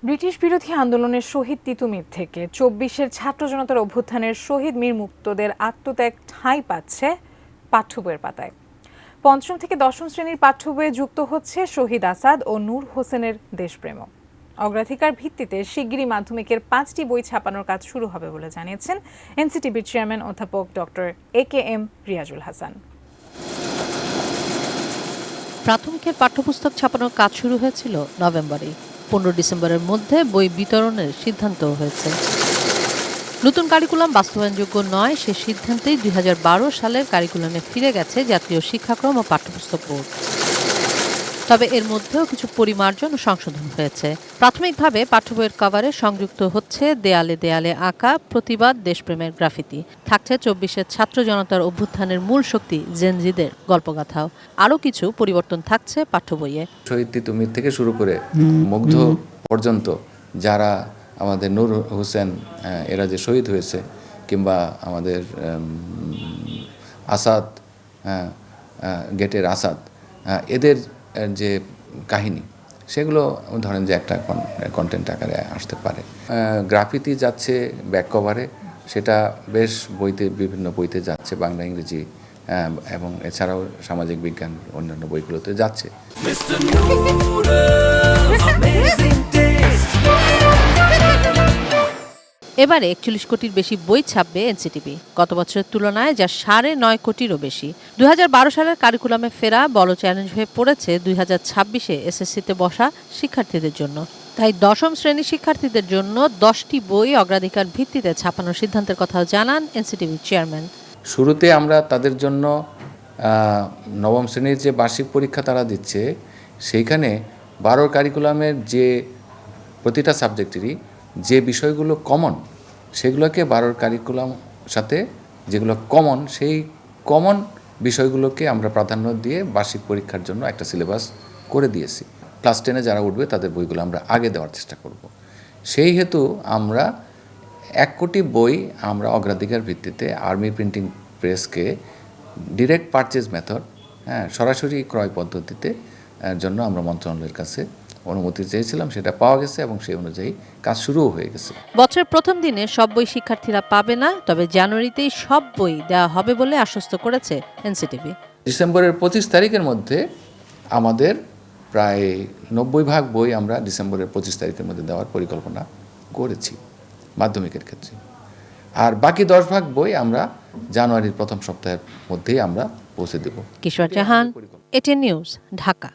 British বিরোধী আন্দোলনের শহীদ তিতুমীর থেকে ২৪-এর ছাত্র জনতার অভ্যুত্থানের শহীদ মীর মুক্তদের আত্মত্যাগ ঠাঁই পাচ্ছে পাঠ্য বইয়ের পাতায়। পঞ্চম থেকে দশম শ্রেণীর পাঠ্য বইয়ে যুক্ত হচ্ছে শহীদ আসাদ ও নূর হোসেনের দেশপ্রেম। অগ্রাধিকার ভিত্তিতে শিগগিরই মাধ্যমিকের ৫টি বই ছাপানোর কাজ শুরু হবে বলে জানিয়েছেন এনসিটিবির চেয়ারম্যান অধ্যাপক ডক্টর AKM রিয়াজুল হাসান। প্রাথমিকের পাঠ্যপুস্তক ছাপানোর কাজ শুরু হয়েছিল নভেম্বরে। ১৫ ডিসেম্বরের মধ্যে বই বিতরণের সিদ্ধান্ত হয়েছে। নতুন কারিকুলাম বাস্তবায়নযোগ্য নয় সে সিদ্ধান্তেই ২০১২ সালের কারিকুলামে ফিরে গেছে জাতীয় শিক্ষাক্রম ও পাঠ্যপুস্তক বোর্ড। তবে এর মধ্যেও কিছু পরিমার্জন ও সংশোধন হয়েছে। প্রাথমিকভাবে পাঠ্য বইয়ের কভারে সংযুক্ত হচ্ছে দেয়ালে দেয়ালে আঁকা প্রতিবাদ দেশপ্রেমের গ্রাফিতি। থাকছে ২৪-এর ছাত্র জনতার অভ্যুত্থানের মূল শক্তি জেনজিদের গল্পগাথাও। আরও কিছু পরিবর্তন থাকছে পাঠ্য বইয়ে। শহীদ তিতুমীর থেকে শুরু করে মুগ্ধ পর্যন্ত যারা আমাদের নূর হোসেন এরা যে শহীদ হয়েছে, কিংবা আমাদের আসাদ, গেটের আসাদ, এদের যে কাহিনী, সেগুলো ধরেন যে একটা কন্টেন্ট আকারে আসতে পারে। গ্রাফিতি যাচ্ছে ব্যাক কভারে, সেটা বেশ বইতে, বিভিন্ন বইতে যাচ্ছে, বাংলা ইংরেজি এবং এছাড়াও সামাজিক বিজ্ঞান অন্যান্য বইগুলোতে যাচ্ছে। এবারে ৪১ কোটির বেশি বই ছাপবে এনসিটিবি, গত বছরের তুলনায় যা ৯.৫ কোটিরও বেশি। ২০১২ সালের কারিকুলামে ফেরা বড় চ্যালেঞ্জ হয়ে পড়েছে ২০২৬-এ এসএসসিতে বসা শিক্ষার্থীদের জন্য। তাই দশম শ্রেণীর শিক্ষার্থীদের জন্য ১০টি বই অগ্রাধিকার ভিত্তিতে ছাপানোর সিদ্ধান্তের কথাও জানান এনসিটিবির চেয়ারম্যান। শুরুতে আমরা তাদের জন্য নবম শ্রেণীর যে বার্ষিক পরীক্ষা তারা দিচ্ছে, সেইখানে ১২ কারিকুলামের যে প্রতিটা সাবজেক্টেরই যে বিষয়গুলো কমন, সেগুলোকে ১২ কারিকুলাম সাথে যেগুলো কমন, সেই কমন বিষয়গুলোকে আমরা প্রাধান্য দিয়ে বার্ষিক পরীক্ষার জন্য একটা সিলেবাস করে দিয়েছি। ক্লাস 10-এ যারা উঠবে তাদের বইগুলো আমরা আগে দেওয়ার চেষ্টা করব। সেই হেতু আমরা ১ কোটি বই আমরা অগ্রাধিকার ভিত্তিতে আর্মি প্রিন্টিং প্রেসকে ডিরেক্ট পারচেজ মেথড, সরাসরি ক্রয় পদ্ধতিতে জন্য আমরা মন্ত্রণালয়ের কাছে অনুমতি চেয়েছিলাম, সেটা পাওয়া গেছে এবং সেই অনুযায়ী কাজ শুরুও হয়ে গেছে। বছরের প্রথম দিনে সব বই শিক্ষার্থীরা পাবে না, তবে জানুয়ারিতেই সব বই দেওয়া হবে বলে আশ্বস্ত করেছে এনসিটিবি। ডিসেম্বরের ২৫ তারিখের মধ্যে আমাদের প্রায় ৯০ ভাগ বই আমরা ডিসেম্বরের ২৫ তারিখের মধ্যে দেওয়ার পরিকল্পনা করেছি মাধ্যমিকের ক্ষেত্রে, আর বাকি ১০ ভাগ বই আমরা জানুয়ারির প্রথম সপ্তাহের মধ্যেই আমরা পৌঁছে দেব। কিশোর জাহান, এটিএন নিউজ, ঢাকা।